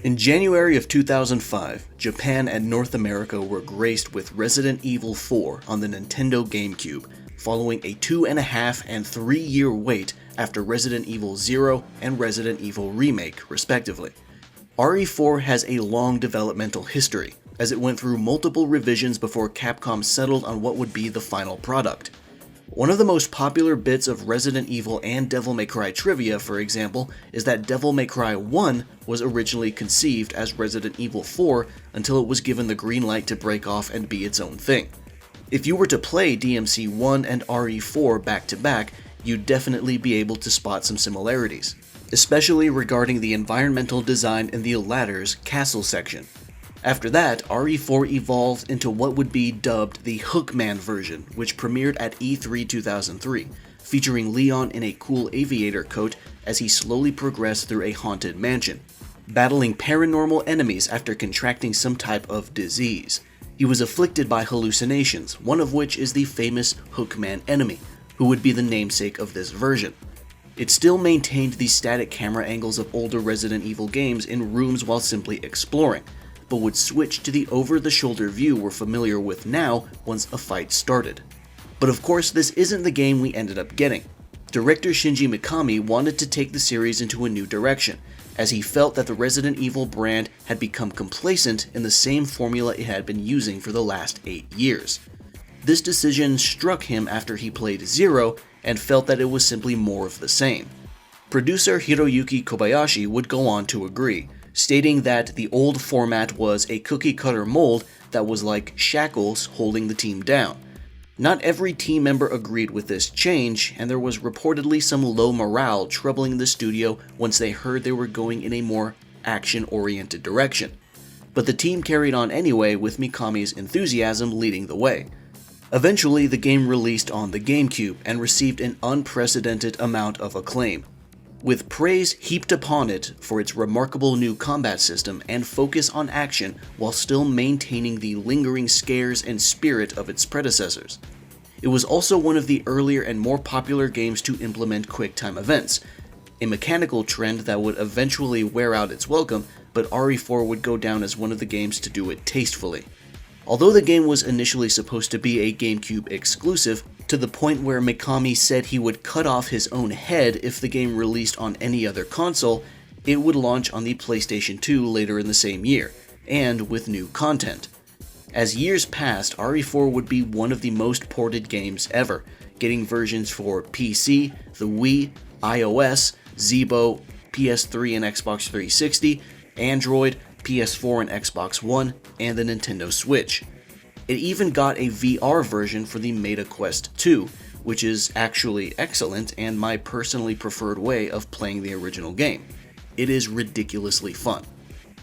In January of 2005, Japan and North America were graced with Resident Evil 4 on the Nintendo GameCube, following a 2.5 and 3-year wait after Resident Evil 0 and Resident Evil Remake, respectively. RE4 has a long developmental history, as it went through multiple revisions before Capcom settled on what would be the final product. One of the most popular bits of Resident Evil and Devil May Cry trivia, for example, is that Devil May Cry 1 was originally conceived as Resident Evil 4 until it was given the green light to break off and be its own thing. If you were to play DMC 1 and RE4 back to back, you'd definitely be able to spot some similarities, especially regarding the environmental design in the latter's castle section. After that, RE4 evolved into what would be dubbed the Hookman version, which premiered at E3 2003, featuring Leon in a cool aviator coat as he slowly progressed through a haunted mansion, battling paranormal enemies after contracting some type of disease. He was afflicted by hallucinations, one of which is the famous Hookman enemy, who would be the namesake of this version. It still maintained the static camera angles of older Resident Evil games in rooms while simply exploring, but would switch to the over-the-shoulder view we're familiar with now once a fight started. But of course, this isn't the game we ended up getting. Director Shinji Mikami wanted to take the series into a new direction, as he felt that the Resident Evil brand had become complacent in the same formula it had been using for the last 8 years. This decision struck him after he played Zero and felt that it was simply more of the same. Producer Hiroyuki Kobayashi would go on to agree, stating that the old format was a cookie-cutter mold that was like shackles holding the team down. Not every team member agreed with this change, and there was reportedly some low morale troubling the studio once they heard they were going in a more action-oriented direction. But the team carried on anyway, with Mikami's enthusiasm leading the way. Eventually, the game released on the GameCube and received an unprecedented amount of acclaim, with praise heaped upon it for its remarkable new combat system and focus on action while still maintaining the lingering scares and spirit of its predecessors. It was also one of the earlier and more popular games to implement QuickTime events, a mechanical trend that would eventually wear out its welcome, but RE4 would go down as one of the games to do it tastefully. Although the game was initially supposed to be a GameCube exclusive, to the point where Mikami said he would cut off his own head if the game released on any other console, it would launch on the PlayStation 2 later in the same year, and with new content. As years passed, RE4 would be one of the most ported games ever, getting versions for PC, the Wii, iOS, Zeebo, PS3 and Xbox 360, Android, PS4 and Xbox One, and the Nintendo Switch. It even got a VR version for the Meta Quest 2, which is actually excellent and my personally preferred way of playing the original game. It is ridiculously fun.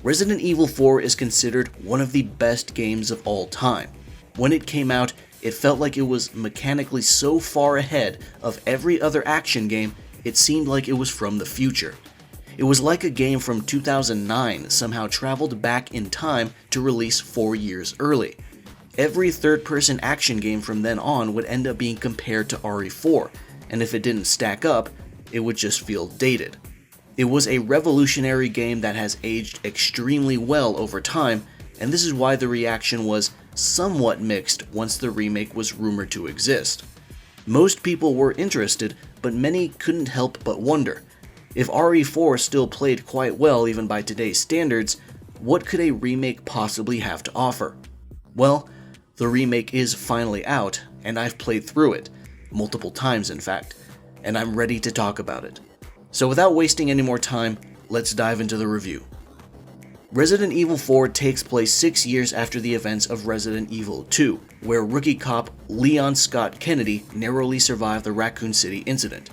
Resident Evil 4 is considered one of the best games of all time. When it came out, it felt like it was mechanically so far ahead of every other action game, it seemed like it was from the future. It was like a game from 2009 somehow traveled back in time to release 4 years early. Every third-person action game from then on would end up being compared to RE4, and if it didn't stack up, it would just feel dated. It was a revolutionary game that has aged extremely well over time, and this is why the reaction was somewhat mixed once the remake was rumored to exist. Most people were interested, but many couldn't help but wonder, if RE4 still played quite well even by today's standards, what could a remake possibly have to offer? Well, the remake is finally out, and I've played through it, multiple times in fact, and I'm ready to talk about it. So without wasting any more time, let's dive into the review. Resident Evil 4 takes place 6 years after the events of Resident Evil 2, where rookie cop Leon Scott Kennedy narrowly survived the Raccoon City incident.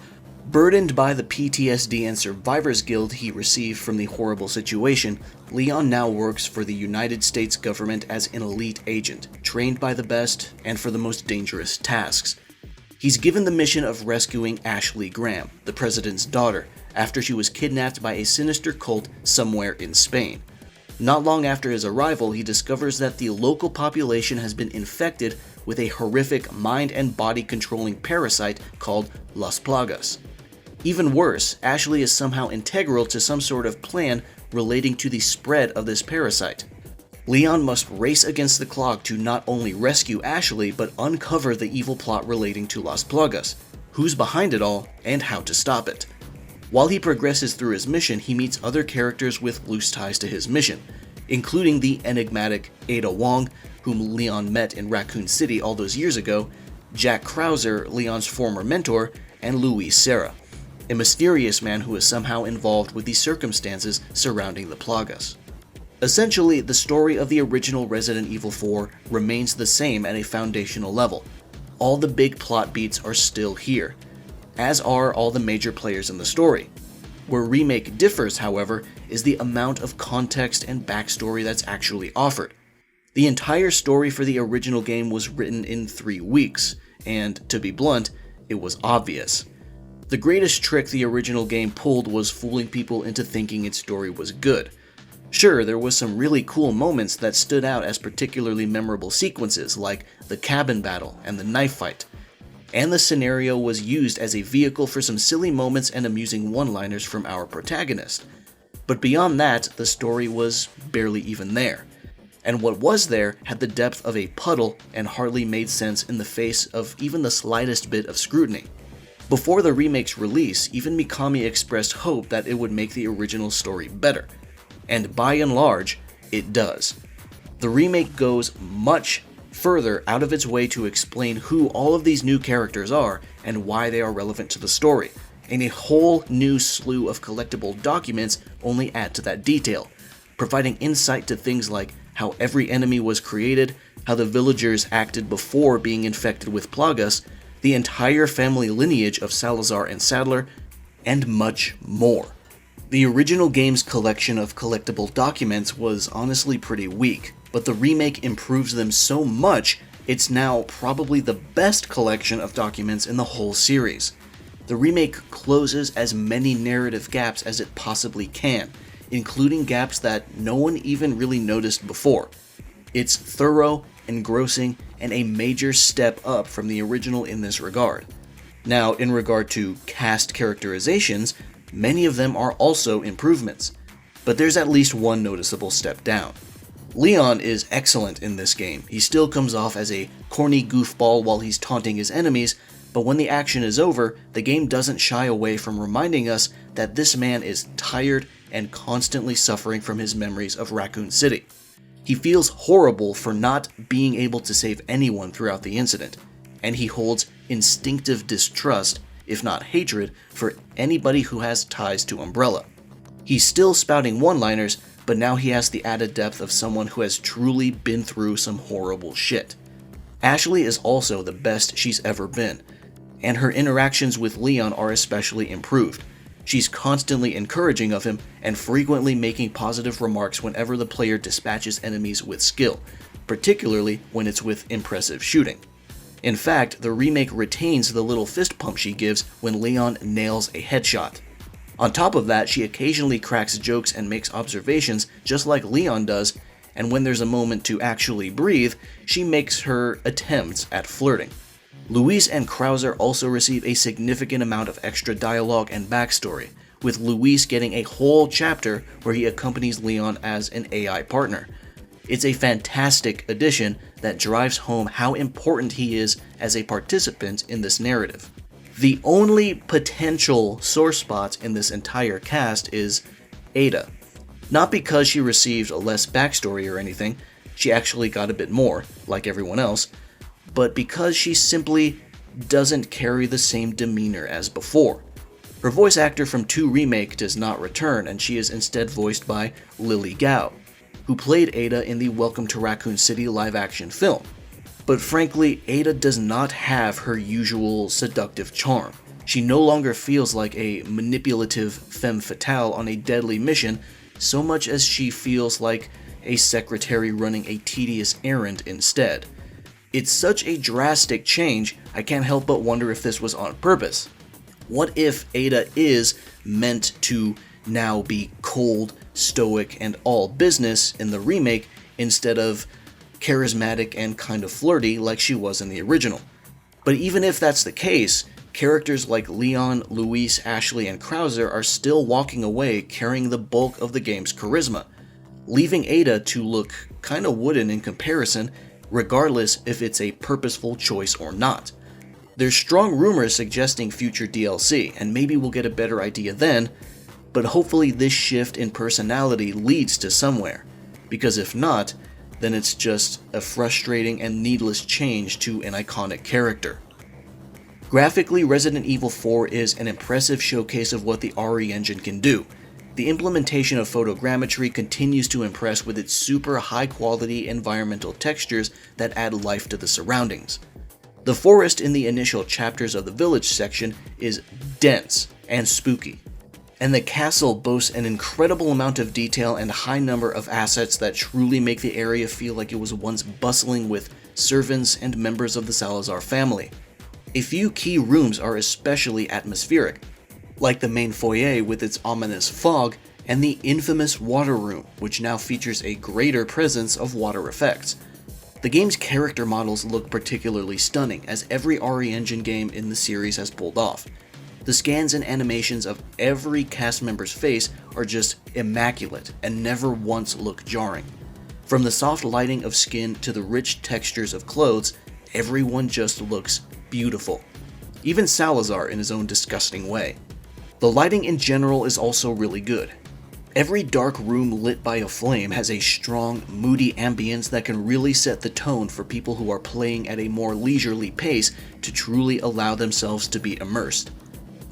Burdened by the PTSD and Survivors Guild he received from the horrible situation, Leon now works for the United States government as an elite agent, trained by the best and for the most dangerous tasks. He's given the mission of rescuing Ashley Graham, the president's daughter, after she was kidnapped by a sinister cult somewhere in Spain. Not long after his arrival, he discovers that the local population has been infected with a horrific mind and body controlling parasite called Las Plagas. Even worse, Ashley is somehow integral to some sort of plan relating to the spread of this parasite. Leon must race against the clock to not only rescue Ashley, but uncover the evil plot relating to Las Plagas, who's behind it all, and how to stop it. While he progresses through his mission, he meets other characters with loose ties to his mission, including the enigmatic Ada Wong, whom Leon met in Raccoon City all those years ago, Jack Krauser, Leon's former mentor, and Luis Serra, a mysterious man who is somehow involved with the circumstances surrounding the Plagas. Essentially, the story of the original Resident Evil 4 remains the same at a foundational level. All the big plot beats are still here, as are all the major players in the story. Where Remake differs, however, is the amount of context and backstory that's actually offered. The entire story for the original game was written in 3 weeks, and, to be blunt, it was obvious. The greatest trick the original game pulled was fooling people into thinking its story was good. Sure, there was some really cool moments that stood out as particularly memorable sequences, like the cabin battle and the knife fight. And the scenario was used as a vehicle for some silly moments and amusing one-liners from our protagonist. But beyond that, the story was barely even there. And what was there had the depth of a puddle and hardly made sense in the face of even the slightest bit of scrutiny. Before the remake's release, even Mikami expressed hope that it would make the original story better. And by and large, it does. The remake goes much further out of its way to explain who all of these new characters are and why they are relevant to the story, and a whole new slew of collectible documents only add to that detail, providing insight to things like how every enemy was created, how the villagers acted before being infected with Plagas, the entire family lineage of Salazar and Sadler, and much more. The original game's collection of collectible documents was honestly pretty weak, but the remake improves them so much, it's now probably the best collection of documents in the whole series. The remake closes as many narrative gaps as it possibly can, including gaps that no one even really noticed before. It's thorough, engrossing, and a major step up from the original in this regard. Now, in regard to cast characterizations, many of them are also improvements, but there's at least one noticeable step down. Leon is excellent in this game. He still comes off as a corny goofball while he's taunting his enemies, but when the action is over, the game doesn't shy away from reminding us that this man is tired and constantly suffering from his memories of Raccoon City. He feels horrible for not being able to save anyone throughout the incident, and he holds instinctive distrust, if not hatred, for anybody who has ties to Umbrella. He's still spouting one-liners, but now he has the added depth of someone who has truly been through some horrible shit. Ashley is also the best she's ever been, and her interactions with Leon are especially improved. She's constantly encouraging of him and frequently making positive remarks whenever the player dispatches enemies with skill, particularly when it's with impressive shooting. In fact, the remake retains the little fist pump she gives when Leon nails a headshot. On top of that, she occasionally cracks jokes and makes observations just like Leon does, and when there's a moment to actually breathe, she makes her attempts at flirting. Luis and Krauser also receive a significant amount of extra dialogue and backstory, with Luis getting a whole chapter where he accompanies Leon as an AI partner. It's a fantastic addition that drives home how important he is as a participant in this narrative. The only potential sore spot in this entire cast is Ada. Not because she received less backstory or anything, she actually got a bit more, like everyone else, but because she simply doesn't carry the same demeanor as before. Her voice actor from 2 Remake does not return, and she is instead voiced by Lily Gao, who played Ada in the Welcome to Raccoon City live-action film. But frankly, Ada does not have her usual seductive charm. She no longer feels like a manipulative femme fatale on a deadly mission, so much as she feels like a secretary running a tedious errand instead. It's such a drastic change, I can't help but wonder if this was on purpose. What if Ada is meant to now be cold, stoic, and all business in the remake instead of charismatic and kind of flirty like she was in the original. But even if that's the case, characters like Leon, Luis, Ashley, and Krauser are still walking away carrying the bulk of the game's charisma, leaving Ada to look kinda wooden in comparison, regardless if it's a purposeful choice or not. There's strong rumors suggesting future DLC, and maybe we'll get a better idea then, but hopefully this shift in personality leads to somewhere, because if not, then it's just a frustrating and needless change to an iconic character. Graphically, Resident Evil 4 is an impressive showcase of what the RE engine can do. The implementation of photogrammetry continues to impress with its super high-quality environmental textures that add life to the surroundings. The forest in the initial chapters of the village section is dense and spooky, and the castle boasts an incredible amount of detail and high number of assets that truly make the area feel like it was once bustling with servants and members of the Salazar family. A few key rooms are especially atmospheric, like the main foyer with its ominous fog, and the infamous water room, which now features a greater presence of water effects. The game's character models look particularly stunning, as every RE Engine game in the series has pulled off. The scans and animations of every cast member's face are just immaculate and never once look jarring. From the soft lighting of skin to the rich textures of clothes, everyone just looks beautiful. Even Salazar in his own disgusting way. The lighting in general is also really good. Every dark room lit by a flame has a strong, moody ambience that can really set the tone for people who are playing at a more leisurely pace to truly allow themselves to be immersed.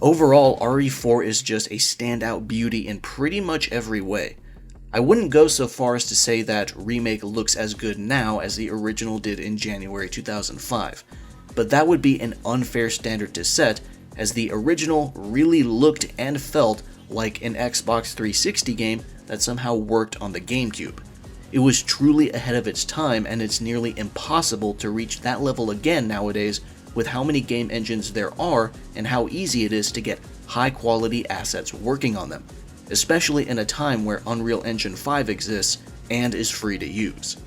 Overall, RE4 is just a standout beauty in pretty much every way. I wouldn't go so far as to say that Remake looks as good now as the original did in January 2005, but that would be an unfair standard to set, as the original really looked and felt like an Xbox 360 game that somehow worked on the GameCube. It was truly ahead of its time, and it's nearly impossible to reach that level again nowadays with how many game engines there are and how easy it is to get high-quality assets working on them, especially in a time where Unreal Engine 5 exists and is free to use.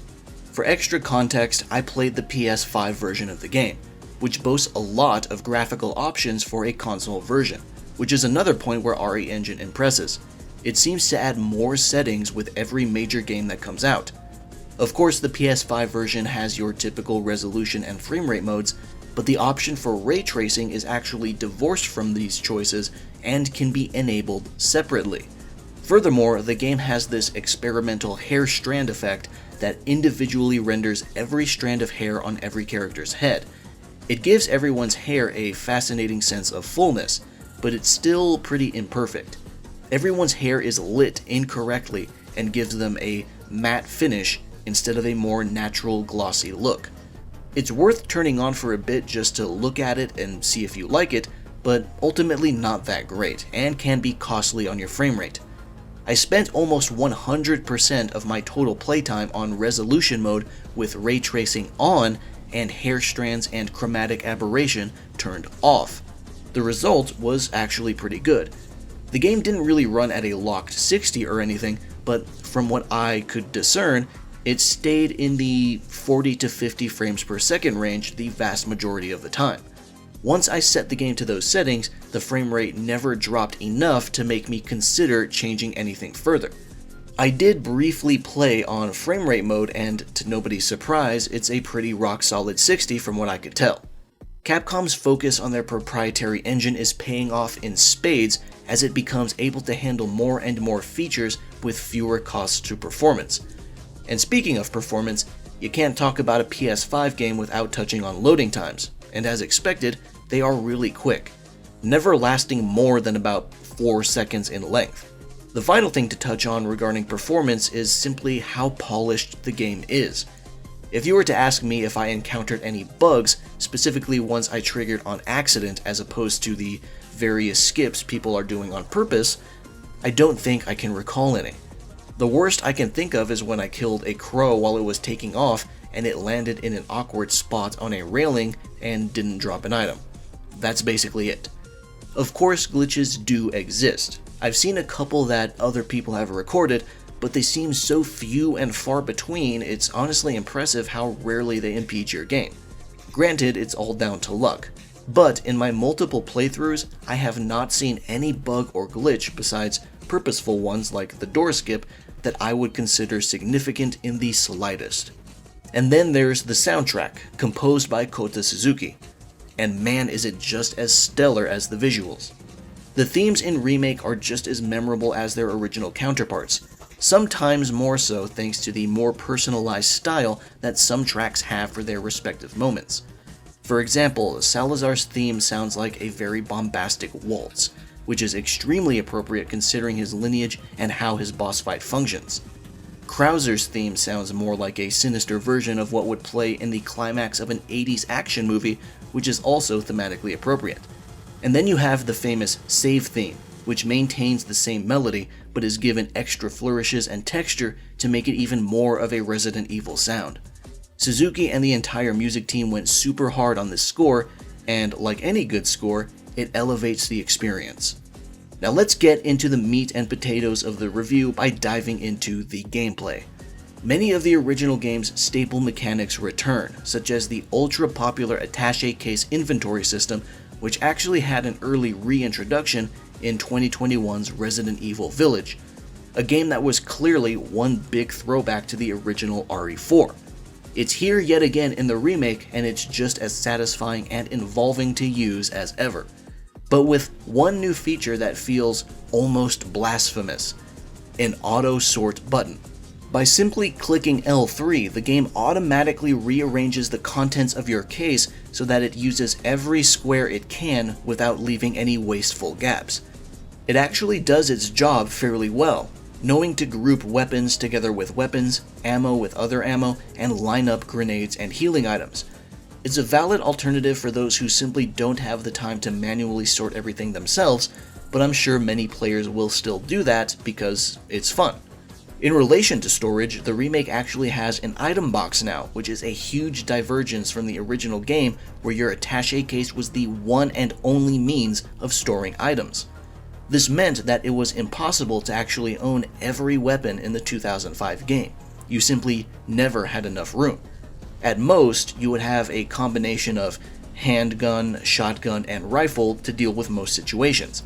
For extra context, I played the PS5 version of the game, which boasts a lot of graphical options for a console version, which is another point where RE Engine impresses. It seems to add more settings with every major game that comes out. Of course, the PS5 version has your typical resolution and frame rate modes, but the option for ray tracing is actually divorced from these choices and can be enabled separately. Furthermore, the game has this experimental hair strand effect that individually renders every strand of hair on every character's head. It gives everyone's hair a fascinating sense of fullness, but it's still pretty imperfect. Everyone's hair is lit incorrectly and gives them a matte finish instead of a more natural glossy look. It's worth turning on for a bit just to look at it and see if you like it, but ultimately not that great, and can be costly on your frame rate. I spent almost 100% of my total playtime on resolution mode with ray tracing on and hair strands and chromatic aberration turned off. The result was actually pretty good. The game didn't really run at a locked 60 or anything, but from what I could discern, it stayed in the 40 to 50 frames per second range the vast majority of the time. Once I set the game to those settings, the frame rate never dropped enough to make me consider changing anything further. I did briefly play on frame rate mode, and to nobody's surprise, it's a pretty rock solid 60 from what I could tell. Capcom's focus on their proprietary engine is paying off in spades as it becomes able to handle more and more features with fewer costs to performance. And speaking of performance, you can't talk about a PS5 game without touching on loading times, and as expected, they are really quick, never lasting more than about 4 seconds in length. The final thing to touch on regarding performance is simply how polished the game is. If you were to ask me if I encountered any bugs, specifically ones I triggered on accident as opposed to the various skips people are doing on purpose, I don't think I can recall any. The worst I can think of is when I killed a crow while it was taking off and it landed in an awkward spot on a railing and didn't drop an item. That's basically it. Of course, glitches do exist. I've seen a couple that other people have recorded, but they seem so few and far between, it's honestly impressive how rarely they impede your game. Granted, it's all down to luck, but in my multiple playthroughs, I have not seen any bug or glitch besides purposeful ones like the door skip that I would consider significant in the slightest. And then there's the soundtrack, composed by Kota Suzuki, and man is it just as stellar as the visuals. The themes in Remake are just as memorable as their original counterparts, sometimes more so thanks to the more personalized style that some tracks have for their respective moments. For example, Salazar's theme sounds like a very bombastic waltz, which is extremely appropriate considering his lineage and how his boss fight functions. Krauser's theme sounds more like a sinister version of what would play in the climax of an 80s action movie, which is also thematically appropriate. And then you have the famous Save theme, which maintains the same melody but is given extra flourishes and texture to make it even more of a Resident Evil sound. Suzuki and the entire music team went super hard on this score, and like any good score, it elevates the experience. Now let's get into the meat and potatoes of the review by diving into the gameplay. Many of the original game's staple mechanics return, such as the ultra-popular Attache case inventory system, which actually had an early reintroduction in 2021's Resident Evil Village, a game that was clearly one big throwback to the original RE4. It's here yet again in the remake, and it's just as satisfying and involving to use as ever, but with one new feature that feels almost blasphemous: an auto-sort button. By simply clicking L3, the game automatically rearranges the contents of your case so that it uses every square it can without leaving any wasteful gaps. It actually does its job fairly well, knowing to group weapons together with weapons, ammo with other ammo, and line up grenades and healing items. It's a valid alternative for those who simply don't have the time to manually sort everything themselves, but I'm sure many players will still do that because it's fun. In relation to storage, the remake actually has an item box now, which is a huge divergence from the original game where your attache case was the one and only means of storing items. This meant that it was impossible to actually own every weapon in the 2005 game. You simply never had enough room. At most, you would have a combination of handgun, shotgun, and rifle to deal with most situations,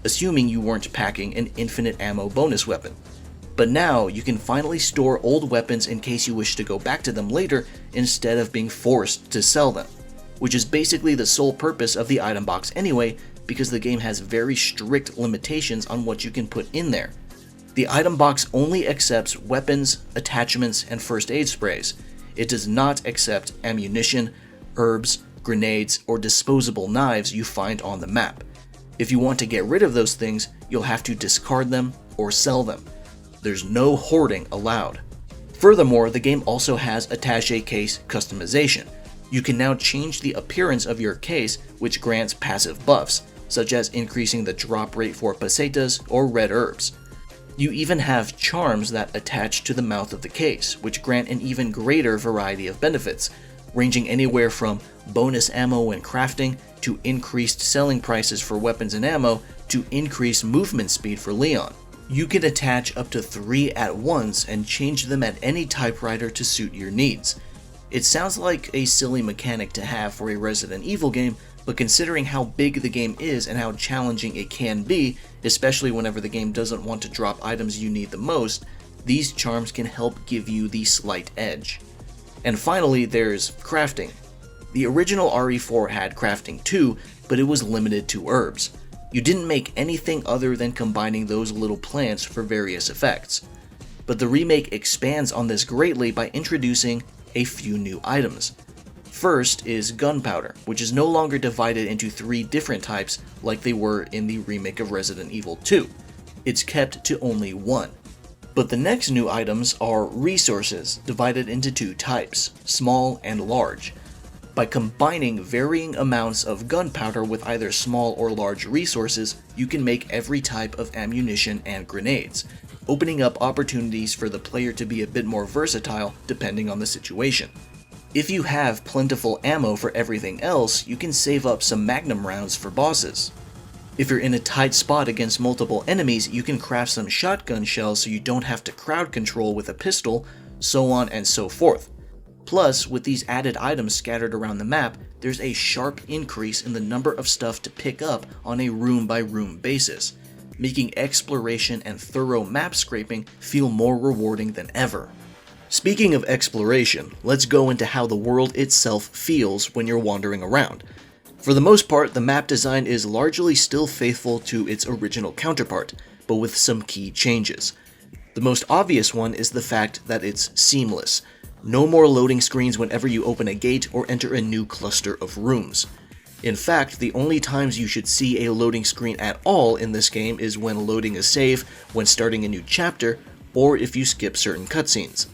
assuming you weren't packing an infinite ammo bonus weapon. But now, you can finally store old weapons in case you wish to go back to them later instead of being forced to sell them, which is basically the sole purpose of the item box anyway, because the game has very strict limitations on what you can put in there. The item box only accepts weapons, attachments, and first aid sprays. It does not accept ammunition, herbs, grenades, or disposable knives you find on the map. If you want to get rid of those things, you'll have to discard them or sell them. There's no hoarding allowed. Furthermore, the game also has attache case customization. You can now change the appearance of your case, which grants passive buffs, such as increasing the drop rate for pesetas or red herbs. You even have charms that attach to the mouth of the case, which grant an even greater variety of benefits, ranging anywhere from bonus ammo when crafting, to increased selling prices for weapons and ammo, to increased movement speed for Leon. You can attach up to 3 at once and change them at any typewriter to suit your needs. It sounds like a silly mechanic to have for a Resident Evil game, but considering how big the game is and how challenging it can be, especially whenever the game doesn't want to drop items you need the most, these charms can help give you the slight edge. And finally, there's crafting. The original RE4 had crafting too, but it was limited to herbs. You didn't make anything other than combining those little plants for various effects. But the remake expands on this greatly by introducing a few new items. First is gunpowder, which is no longer divided into 3 different types like they were in the remake of Resident Evil 2. It's kept to only 1. But the next new items are resources, divided into 2 types, small and large. By combining varying amounts of gunpowder with either small or large resources, you can make every type of ammunition and grenades, opening up opportunities for the player to be a bit more versatile depending on the situation. If you have plentiful ammo for everything else, you can save up some magnum rounds for bosses. If you're in a tight spot against multiple enemies, you can craft some shotgun shells so you don't have to crowd control with a pistol, so on and so forth. Plus, with these added items scattered around the map, there's a sharp increase in the number of stuff to pick up on a room-by-room basis, making exploration and thorough map scraping feel more rewarding than ever. Speaking of exploration, let's go into how the world itself feels when you're wandering around. For the most part, the map design is largely still faithful to its original counterpart, but with some key changes. The most obvious one is the fact that it's seamless. No more loading screens whenever you open a gate or enter a new cluster of rooms. In fact, the only times you should see a loading screen at all in this game is when loading a save, when starting a new chapter, or if you skip certain cutscenes.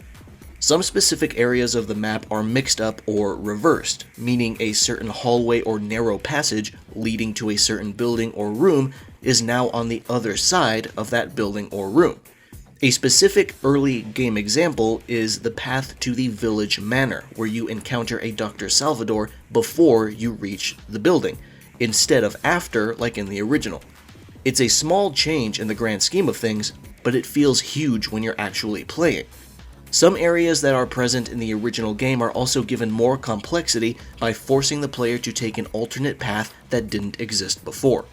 Some specific areas of the map are mixed up or reversed, meaning a certain hallway or narrow passage leading to a certain building or room is now on the other side of that building or room. A specific early game example is the path to the village manor, where you encounter a Dr. Salvador before you reach the building, instead of after like in the original. It's a small change in the grand scheme of things, but it feels huge when you're actually playing. Some areas that are present in the original game are also given more complexity by forcing the player to take an alternate path that didn't exist before.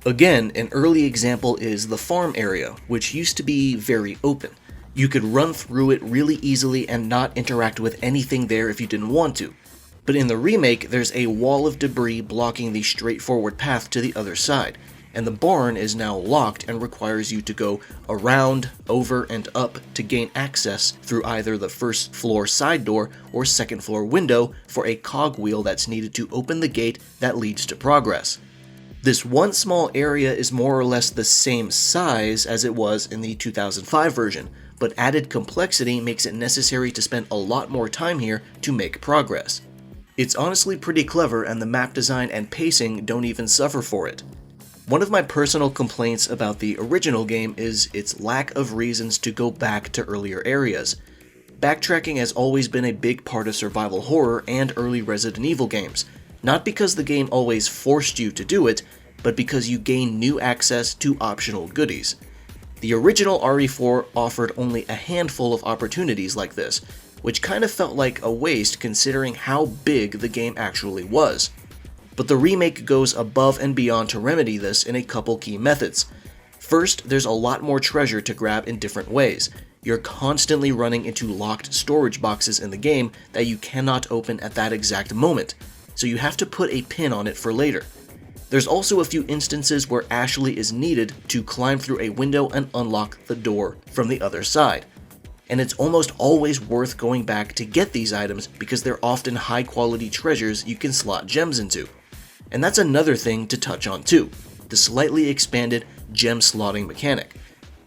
Again, an early example is the farm area, which used to be very open. You could run through it really easily and not interact with anything there if you didn't want to. But in the remake, there's a wall of debris blocking the straightforward path to the other side, and the barn is now locked and requires you to go around, over, and up to gain access through either the first floor side door or second floor window for a cogwheel that's needed to open the gate that leads to progress. This one small area is more or less the same size as it was in the 2005 version, but added complexity makes it necessary to spend a lot more time here to make progress. It's honestly pretty clever, and the map design and pacing don't even suffer for it. One of my personal complaints about the original game is its lack of reasons to go back to earlier areas. Backtracking has always been a big part of survival horror and early Resident Evil games, not because the game always forced you to do it, but because you gain new access to optional goodies. The original RE4 offered only a handful of opportunities like this, which kind of felt like a waste considering how big the game actually was. But the remake goes above and beyond to remedy this in a couple key methods. First, there's a lot more treasure to grab in different ways. You're constantly running into locked storage boxes in the game that you cannot open at that exact moment, so you have to put a pin on it for later. There's also a few instances where Ashley is needed to climb through a window and unlock the door from the other side. And it's almost always worth going back to get these items because they're often high quality treasures you can slot gems into. And that's another thing to touch on too, the slightly expanded gem slotting mechanic.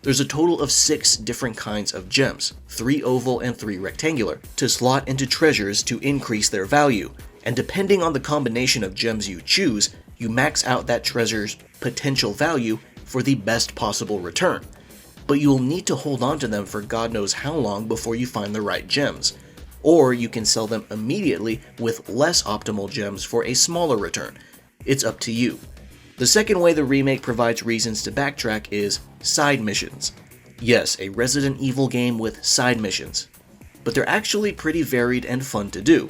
There's a total of 6 different kinds of gems, 3 oval and 3 rectangular, to slot into treasures to increase their value, and depending on the combination of gems you choose, you max out that treasure's potential value for the best possible return. But you'll need to hold on to them for God knows how long before you find the right gems. Or you can sell them immediately with less optimal gems for a smaller return. It's up to you. The second way the remake provides reasons to backtrack is side missions. Yes, a Resident Evil game with side missions. But they're actually pretty varied and fun to do.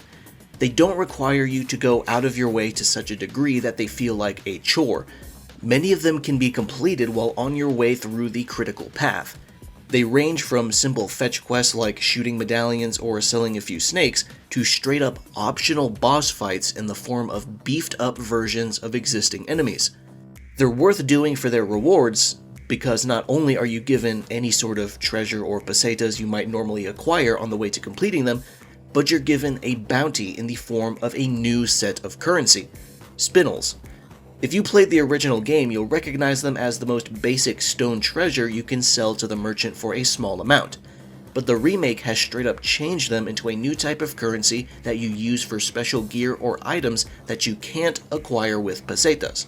They don't require you to go out of your way to such a degree that they feel like a chore. Many of them can be completed while on your way through the critical path. They range from simple fetch quests like shooting medallions or selling a few snakes to straight up optional boss fights in the form of beefed up versions of existing enemies. They're worth doing for their rewards because not only are you given any sort of treasure or pesetas you might normally acquire on the way to completing them, but you're given a bounty in the form of a new set of currency, spinels. If you played the original game, you'll recognize them as the most basic stone treasure you can sell to the merchant for a small amount. But the remake has straight up changed them into a new type of currency that you use for special gear or items that you can't acquire with pesetas,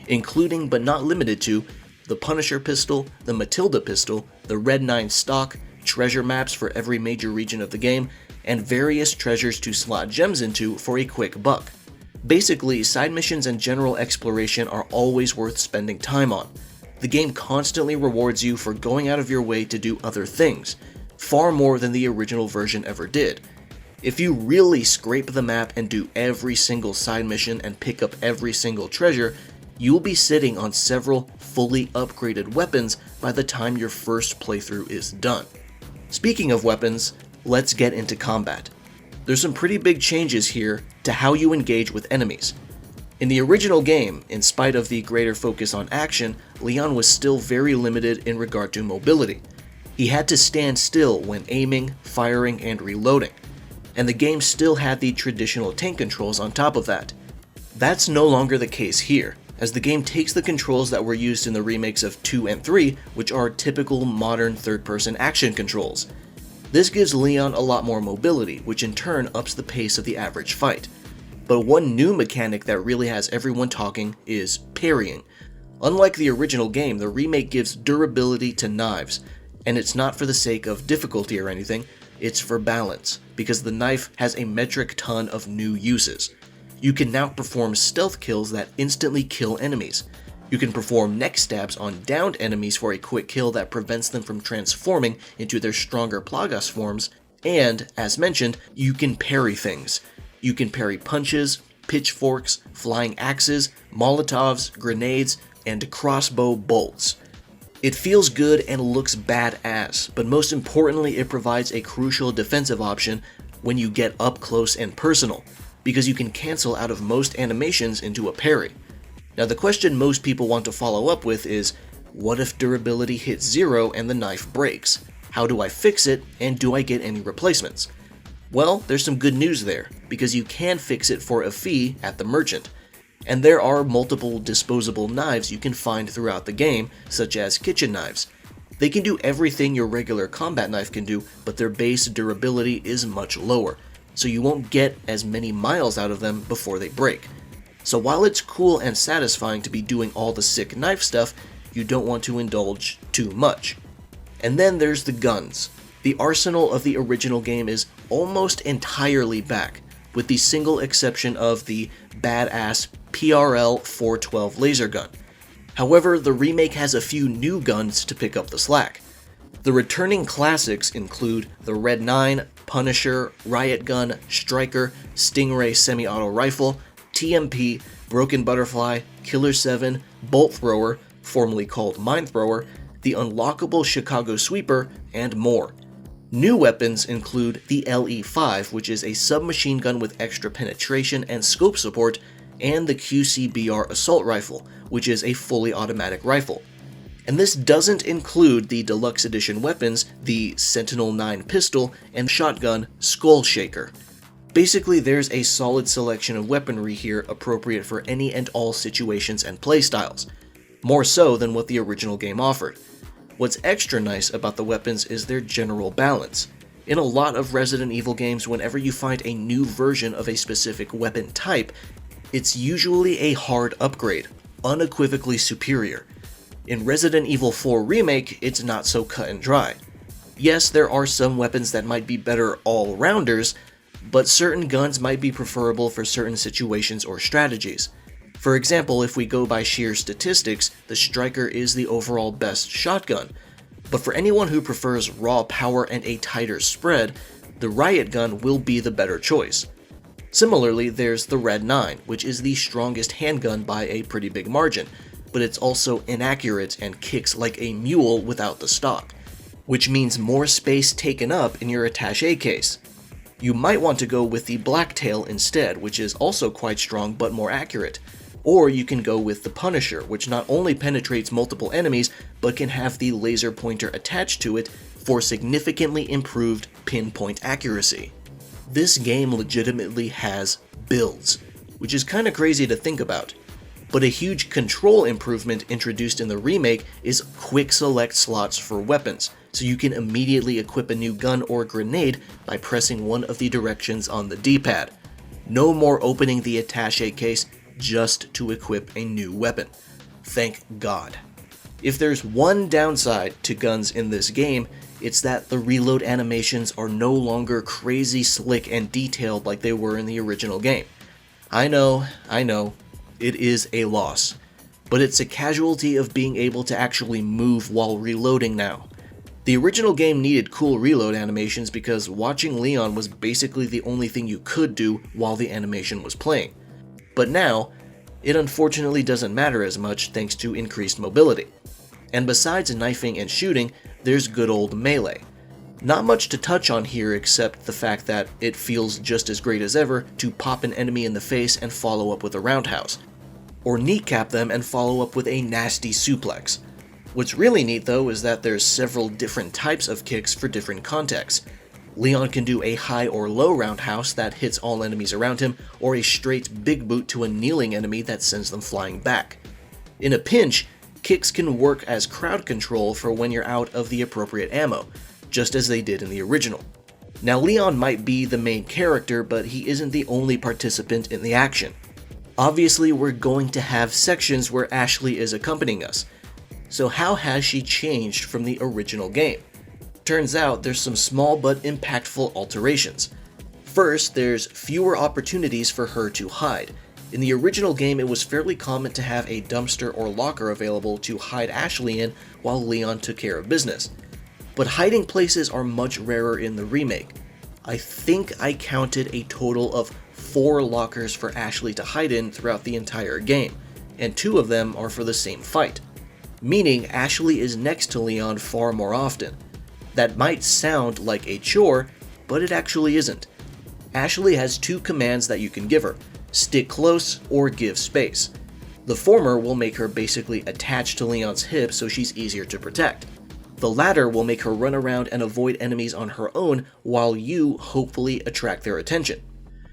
including but not limited to the Punisher pistol, the Matilda pistol, the Red 9 stock, treasure maps for every major region of the game, and various treasures to slot gems into for a quick buck. Basically, side missions and general exploration are always worth spending time on. The game constantly rewards you for going out of your way to do other things, far more than the original version ever did. If you really scrape the map and do every single side mission and pick up every single treasure, you'll be sitting on several fully upgraded weapons by the time your first playthrough is done. Speaking of weapons, let's get into combat. There's some pretty big changes here to how you engage with enemies. In the original game, in spite of the greater focus on action, Leon was still very limited in regard to mobility. He had to stand still when aiming, firing, and reloading. And the game still had the traditional tank controls on top of that. That's no longer the case here, as the game takes the controls that were used in the remakes of 2 and 3, which are typical modern third-person action controls. This gives Leon a lot more mobility, which in turn ups the pace of the average fight. But one new mechanic that really has everyone talking is parrying. Unlike the original game, the remake gives durability to knives, and it's not for the sake of difficulty or anything, it's for balance, because the knife has a metric ton of new uses. You can now perform stealth kills that instantly kill enemies. You can perform neck stabs on downed enemies for a quick kill that prevents them from transforming into their stronger Plagas forms, and, as mentioned, you can parry things. You can parry punches, pitchforks, flying axes, molotovs, grenades, and crossbow bolts. It feels good and looks badass, but most importantly it provides a crucial defensive option when you get up close and personal, because you can cancel out of most animations into a parry. Now the question most people want to follow up with is, what if durability hits 0 and the knife breaks? How do I fix it, and do I get any replacements? Well, there's some good news there, because you can fix it for a fee at the merchant. And there are multiple disposable knives you can find throughout the game, such as kitchen knives. They can do everything your regular combat knife can do, but their base durability is much lower, so you won't get as many miles out of them before they break. So while it's cool and satisfying to be doing all the sick knife stuff, you don't want to indulge too much. And then there's the guns. The arsenal of the original game is almost entirely back, with the single exception of the badass PRL 412 laser gun. However, the remake has a few new guns to pick up the slack. The returning classics include the Red 9, Punisher, Riot Gun, Striker, Stingray semi-auto rifle, TMP, Broken Butterfly, Killer 7, Bolt Thrower, formerly called Mine Thrower, the unlockable Chicago Sweeper, and more. New weapons include the LE5, which is a submachine gun with extra penetration and scope support, and the QCBR assault rifle, which is a fully automatic rifle. And this doesn't include the deluxe edition weapons, the Sentinel 9 pistol and shotgun Skull Shaker. Basically, there's a solid selection of weaponry here appropriate for any and all situations and playstyles, more so than what the original game offered. What's extra nice about the weapons is their general balance. In a lot of Resident Evil games, whenever you find a new version of a specific weapon type, it's usually a hard upgrade, unequivocally superior. In Resident Evil 4 Remake, it's not so cut and dry. Yes, there are some weapons that might be better all-rounders, but certain guns might be preferable for certain situations or strategies. For example, if we go by sheer statistics, the Striker is the overall best shotgun, but for anyone who prefers raw power and a tighter spread, the Riot Gun will be the better choice. Similarly, there's the Red 9, which is the strongest handgun by a pretty big margin, but it's also inaccurate and kicks like a mule without the stock, which means more space taken up in your Attache case. You might want to go with the Blacktail instead, which is also quite strong but more accurate. Or you can go with the Punisher, which not only penetrates multiple enemies, but can have the laser pointer attached to it for significantly improved pinpoint accuracy. This game legitimately has builds, which is kinda crazy to think about. But a huge control improvement introduced in the remake is quick select slots for weapons, so you can immediately equip a new gun or grenade by pressing one of the directions on the D-pad. No more opening the attaché case just to equip a new weapon. Thank God. If there's one downside to guns in this game, it's that the reload animations are no longer crazy slick and detailed like they were in the original game. I know, it is a loss, but it's a casualty of being able to actually move while reloading now. The original game needed cool reload animations because watching Leon was basically the only thing you could do while the animation was playing. But now, it unfortunately doesn't matter as much thanks to increased mobility. And besides knifing and shooting, there's good old melee. Not much to touch on here except the fact that it feels just as great as ever to pop an enemy in the face and follow up with a roundhouse, or kneecap them and follow up with a nasty suplex. What's really neat though is that there's several different types of kicks for different contexts. Leon can do a high or low roundhouse that hits all enemies around him, or a straight big boot to a kneeling enemy that sends them flying back. In a pinch, kicks can work as crowd control for when you're out of the appropriate ammo, just as they did in the original. Now Leon might be the main character, but he isn't the only participant in the action. Obviously we're going to have sections where Ashley is accompanying us. So how has she changed from the original game? Turns out there's some small but impactful alterations. First, there's fewer opportunities for her to hide. In the original game, it was fairly common to have a dumpster or locker available to hide Ashley in while Leon took care of business. But hiding places are much rarer in the remake. I think I counted a total of 4 lockers for Ashley to hide in throughout the entire game, and 2 of them are for the same fight. Meaning Ashley is next to Leon far more often. That might sound like a chore, but it actually isn't. Ashley has 2 commands that you can give her: stick close or give space. The former will make her basically attached to Leon's hip so she's easier to protect. The latter will make her run around and avoid enemies on her own while you hopefully attract their attention.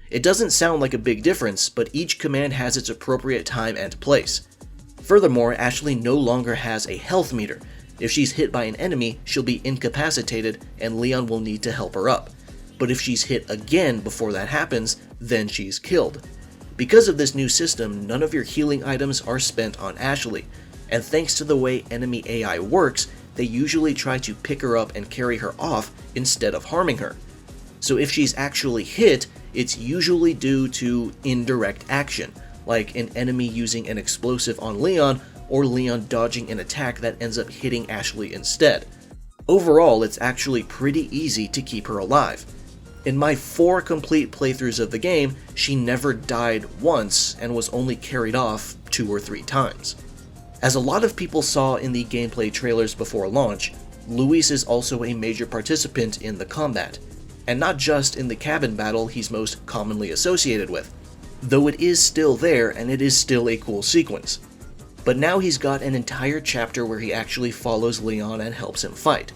It doesn't sound like a big difference, but each command has its appropriate time and place. Furthermore, Ashley no longer has a health meter. If she's hit by an enemy, she'll be incapacitated and Leon will need to help her up. But if she's hit again before that happens, then she's killed. Because of this new system, none of your healing items are spent on Ashley, and thanks to the way enemy AI works, they usually try to pick her up and carry her off instead of harming her. So if she's actually hit, it's usually due to indirect action, like an enemy using an explosive on Leon, or Leon dodging an attack that ends up hitting Ashley instead. Overall, it's actually pretty easy to keep her alive. In my 4 complete playthroughs of the game, she never died once and was only carried off 2 or 3 times. As a lot of people saw in the gameplay trailers before launch, Luis is also a major participant in the combat, and not just in the cabin battle he's most commonly associated with, though it is still there and it is still a cool sequence. But now he's got an entire chapter where he actually follows Leon and helps him fight.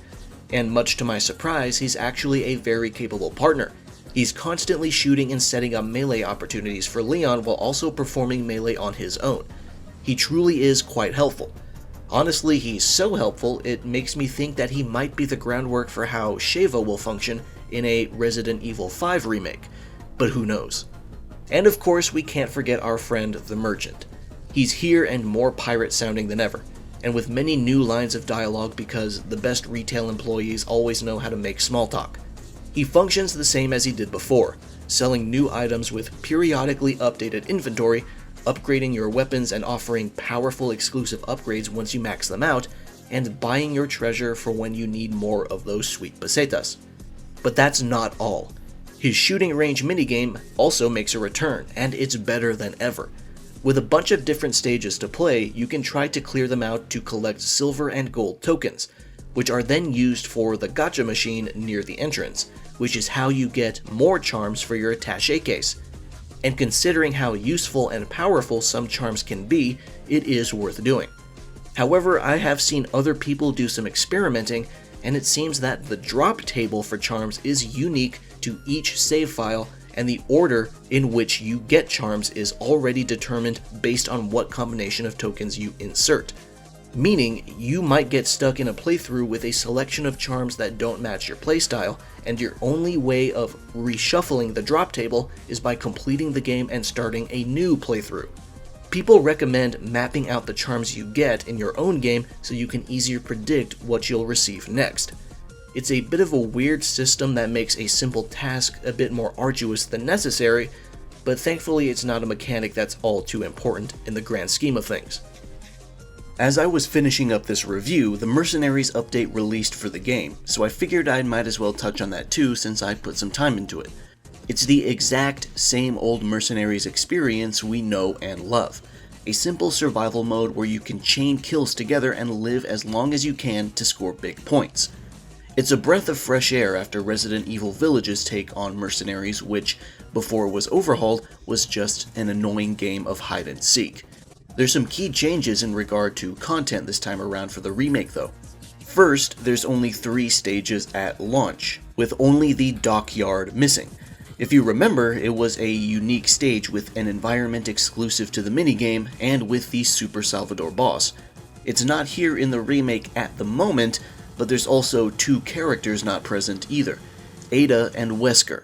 And much to my surprise, he's actually a very capable partner. He's constantly shooting and setting up melee opportunities for Leon while also performing melee on his own. He truly is quite helpful. Honestly, he's so helpful, it makes me think that he might be the groundwork for how Sheva will function in a Resident Evil 5 remake, but who knows. And of course, we can't forget our friend the Merchant. He's here and more pirate sounding than ever, and with many new lines of dialogue because the best retail employees always know how to make small talk. He functions the same as he did before, selling new items with periodically updated inventory, upgrading your weapons and offering powerful exclusive upgrades once you max them out, and buying your treasure for when you need more of those sweet pesetas. But that's not all. His shooting range minigame also makes a return, and it's better than ever. With a bunch of different stages to play, you can try to clear them out to collect silver and gold tokens, which are then used for the gacha machine near the entrance, which is how you get more charms for your attaché case. And considering how useful and powerful some charms can be, it is worth doing. However, I have seen other people do some experimenting, and it seems that the drop table for charms is unique to each save file, and the order in which you get charms is already determined based on what combination of tokens you insert. Meaning, you might get stuck in a playthrough with a selection of charms that don't match your playstyle, and your only way of reshuffling the drop table is by completing the game and starting a new playthrough. People recommend mapping out the charms you get in your own game so you can easier predict what you'll receive next. It's a bit of a weird system that makes a simple task a bit more arduous than necessary, but thankfully it's not a mechanic that's all too important in the grand scheme of things. As I was finishing up this review, the Mercenaries update released for the game, so I figured I might as well touch on that too since I put some time into it. It's the exact same old Mercenaries experience we know and love. A simple survival mode where you can chain kills together and live as long as you can to score big points. It's a breath of fresh air after Resident Evil Village's take on Mercenaries, which, before it was overhauled, was just an annoying game of hide and seek. There's some key changes in regard to content this time around for the remake though. First, there's only 3 stages at launch, with only the dockyard missing. If you remember, it was a unique stage with an environment exclusive to the minigame and with the Super Salvador boss. It's not here in the remake at the moment, but there's also 2 characters not present either, Ada and Wesker.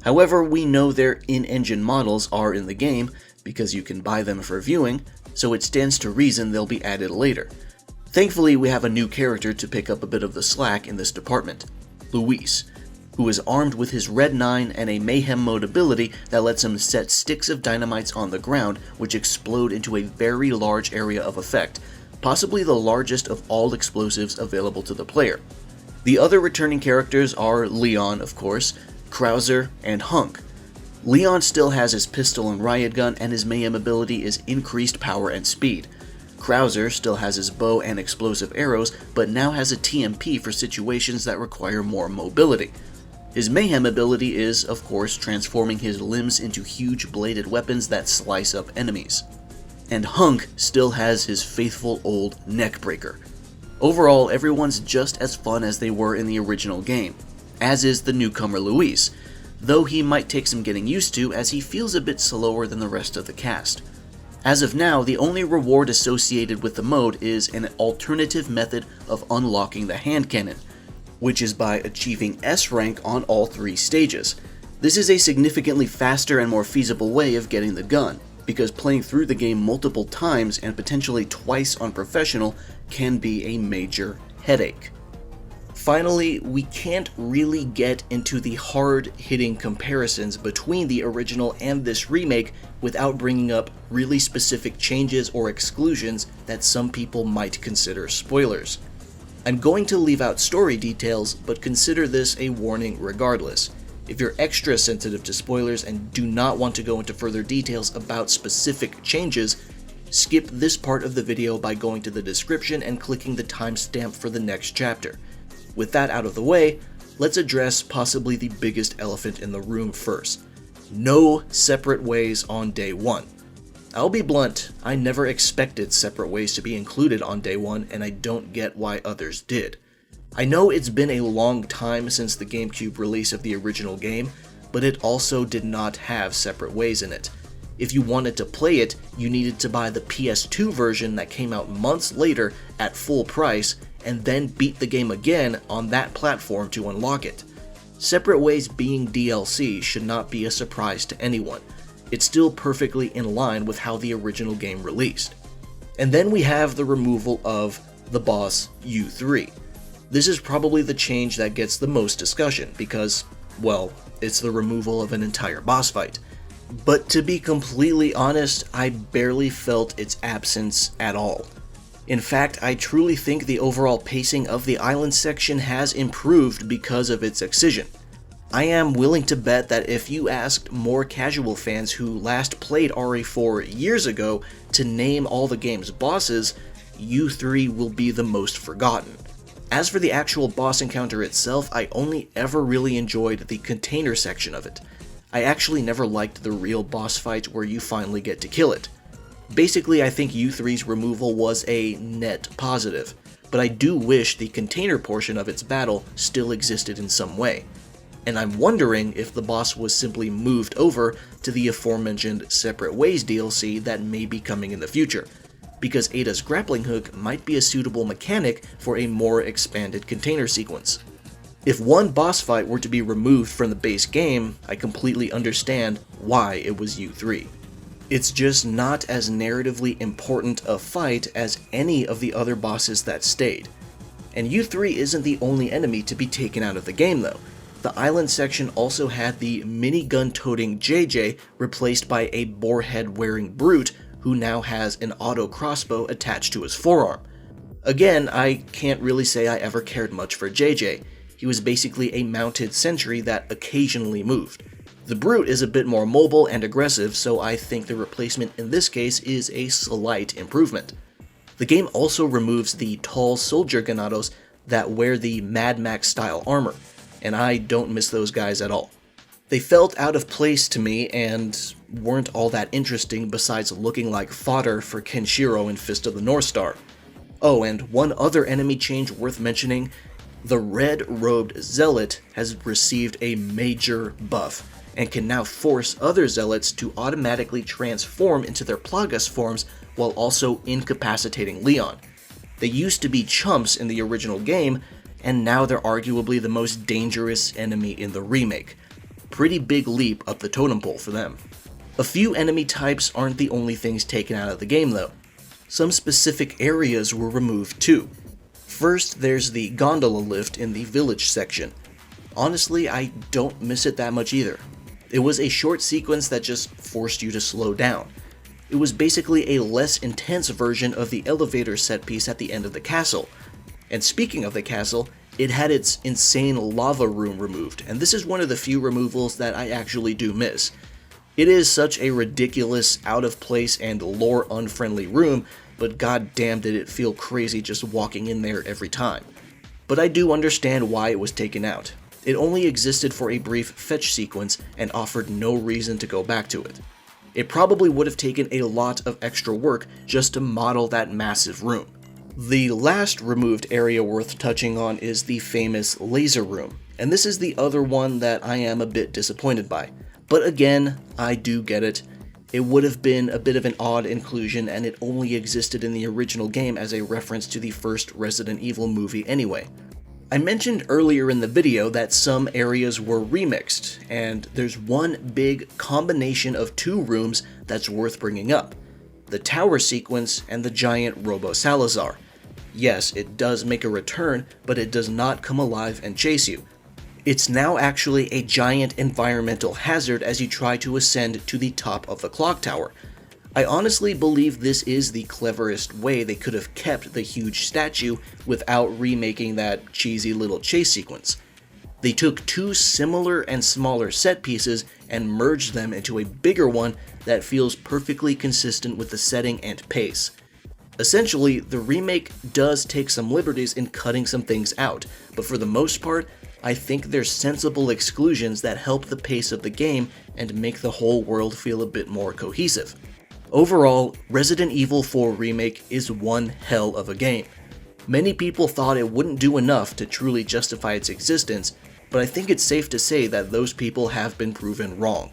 However, we know their in-engine models are in the game, because you can buy them for viewing, so it stands to reason they'll be added later. Thankfully, we have a new character to pick up a bit of the slack in this department, Luis, who is armed with his Red 9 and a Mayhem mode ability that lets him set sticks of dynamites on the ground which explode into a very large area of effect, possibly the largest of all explosives available to the player. The other returning characters are Leon, of course, Krauser, and Hunk. Leon still has his pistol and riot gun, and his Mayhem ability is increased power and speed. Krauser still has his bow and explosive arrows, but now has a TMP for situations that require more mobility. His Mayhem ability is, of course, transforming his limbs into huge bladed weapons that slice up enemies. And Hunk still has his faithful old neckbreaker. Overall, everyone's just as fun as they were in the original game, as is the newcomer Luis, though he might take some getting used to as he feels a bit slower than the rest of the cast. As of now, the only reward associated with the mode is an alternative method of unlocking the hand cannon, which is by achieving S rank on all 3 stages. This is a significantly faster and more feasible way of getting the gun, because playing through the game multiple times and potentially twice on professional can be a major headache. Finally, we can't really get into the hard-hitting comparisons between the original and this remake without bringing up really specific changes or exclusions that some people might consider spoilers. I'm going to leave out story details, but consider this a warning regardless. If you're extra sensitive to spoilers and do not want to go into further details about specific changes, skip this part of the video by going to the description and clicking the timestamp for the next chapter. With that out of the way, let's address possibly the biggest elephant in the room first. No separate ways on day 1. I'll be blunt, I never expected separate ways to be included on day 1, and I don't get why others did. I know it's been a long time since the GameCube release of the original game, but it also did not have separate ways in it. If you wanted to play it, you needed to buy the PS2 version that came out months later at full price, and then beat the game again on that platform to unlock it. Separate ways being DLC should not be a surprise to anyone. It's still perfectly in line with how the original game released. And then we have the removal of the boss U3. This is probably the change that gets the most discussion because, well, it's the removal of an entire boss fight. But to be completely honest, I barely felt its absence at all. In fact, I truly think the overall pacing of the island section has improved because of its excision. I am willing to bet that if you asked more casual fans who last played RE4 years ago to name all the game's bosses, U3 will be the most forgotten. As for the actual boss encounter itself, I only ever really enjoyed the container section of it. I actually never liked the real boss fight where you finally get to kill it. Basically, I think U3's removal was a net positive, but I do wish the container portion of its battle still existed in some way. And I'm wondering if the boss was simply moved over to the aforementioned Separate Ways DLC that may be coming in the future, because Ada's grappling hook might be a suitable mechanic for a more expanded container sequence. If one boss fight were to be removed from the base game, I completely understand why it was U3. It's just not as narratively important a fight as any of the other bosses that stayed. And U3 isn't the only enemy to be taken out of the game though. The island section also had the minigun-toting JJ replaced by a boarhead-wearing brute who now has an auto crossbow attached to his forearm. Again, I can't really say I ever cared much for JJ. He was basically a mounted sentry that occasionally moved. The brute is a bit more mobile and aggressive, so I think the replacement in this case is a slight improvement. The game also removes the tall soldier ganados that wear the Mad Max style armor, and I don't miss those guys at all. They felt out of place to me and weren't all that interesting besides looking like fodder for Kenshiro in Fist of the North Star. Oh, and one other enemy change worth mentioning, the red-robed zealot has received a major buff and can now force other zealots to automatically transform into their Plagas forms while also incapacitating Leon. They used to be chumps in the original game, and now they're arguably the most dangerous enemy in the remake. Pretty big leap up the totem pole for them. A few enemy types aren't the only things taken out of the game though. Some specific areas were removed too. First, there's the gondola lift in the village section. Honestly, I don't miss it that much either. It was a short sequence that just forced you to slow down. It was basically a less intense version of the elevator set piece at the end of the castle. And speaking of the castle, it had its insane lava room removed, and this is one of the few removals that I actually do miss. It is such a ridiculous, out of place, and lore unfriendly room, but goddamn did it feel crazy just walking in there every time. But I do understand why it was taken out. It only existed for a brief fetch sequence and offered no reason to go back to it. It probably would have taken a lot of extra work just to model that massive room. The last removed area worth touching on is the famous laser room, and this is the other one that I am a bit disappointed by. But again, I do get it. It would have been a bit of an odd inclusion, and it only existed in the original game as a reference to the first Resident Evil movie anyway. I mentioned earlier in the video that some areas were remixed, and there's one big combination of two rooms that's worth bringing up. The tower sequence and the giant Robo Salazar. Yes, it does make a return, but it does not come alive and chase you. It's now actually a giant environmental hazard as you try to ascend to the top of the clock tower. I honestly believe this is the cleverest way they could have kept the huge statue without remaking that cheesy little chase sequence. They took two similar and smaller set pieces and merged them into a bigger one that feels perfectly consistent with the setting and pace. Essentially, the remake does take some liberties in cutting some things out, but for the most part, I think there's sensible exclusions that help the pace of the game and make the whole world feel a bit more cohesive. Overall, Resident Evil 4 Remake is one hell of a game. Many people thought it wouldn't do enough to truly justify its existence, but I think it's safe to say that those people have been proven wrong,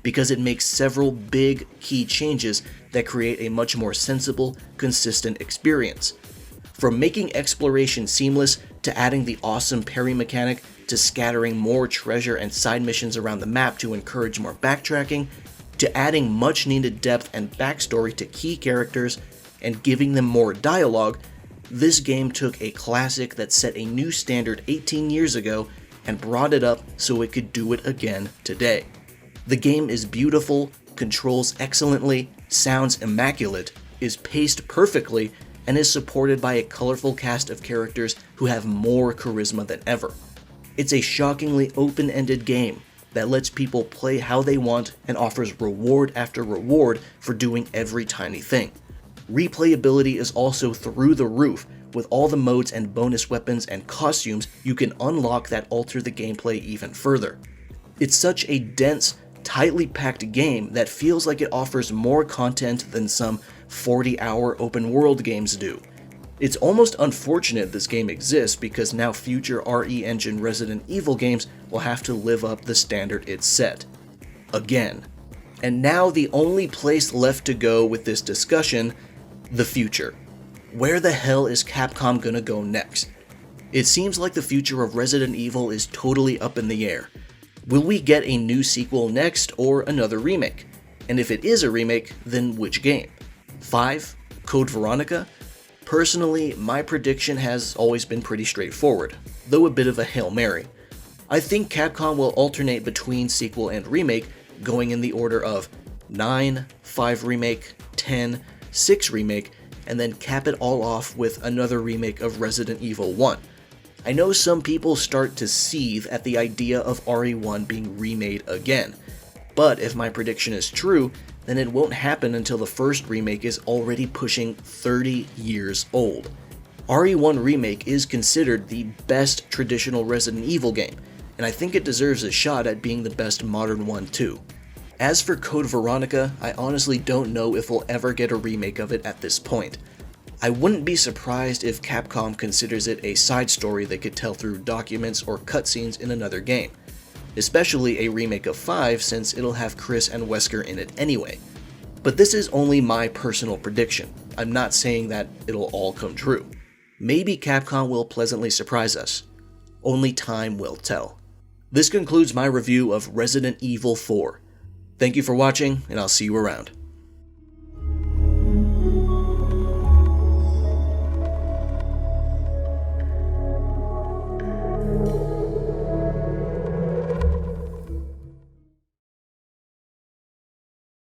because it makes several big, key changes that create a much more sensible, consistent experience. From making exploration seamless, to adding the awesome parry mechanic, to scattering more treasure and side missions around the map to encourage more backtracking, to adding much needed depth and backstory to key characters and giving them more dialogue, this game took a classic that set a new standard 18 years ago and brought it up so it could do it again today. The game is beautiful, controls excellently, sounds immaculate, is paced perfectly, and is supported by a colorful cast of characters who have more charisma than ever. It's a shockingly open-ended game that lets people play how they want and offers reward after reward for doing every tiny thing. Replayability is also through the roof, with all the modes and bonus weapons and costumes you can unlock that alter the gameplay even further. It's such a dense, tightly packed game that feels like it offers more content than some 40-hour open world games do. It's almost unfortunate this game exists because now future RE Engine Resident Evil games will have to live up the standard it's set. Again. And now the only place left to go with this discussion, the future. Where the hell is Capcom gonna go next? It seems like the future of Resident Evil is totally up in the air. Will we get a new sequel next or another remake? And if it is a remake, then which game? 5? Code Veronica? Personally, my prediction has always been pretty straightforward, though a bit of a Hail Mary. I think Capcom will alternate between sequel and remake, going in the order of 9, 5 remake, 10, 6 remake, and then cap it all off with another remake of Resident Evil 1. I know some people start to seethe at the idea of RE1 being remade again, but if my prediction is true, then it won't happen until the first remake is already pushing 30 years old. RE1 Remake is considered the best traditional Resident Evil game, and I think it deserves a shot at being the best modern one too. As for Code Veronica, I honestly don't know if we'll ever get a remake of it at this point. I wouldn't be surprised if Capcom considers it a side story they could tell through documents or cutscenes in another game, especially a remake of 5 since it'll have Chris and Wesker in it anyway. But this is only my personal prediction. I'm not saying that it'll all come true. Maybe Capcom will pleasantly surprise us. Only time will tell. This concludes my review of Resident Evil 4. Thank you for watching, and I'll see you around.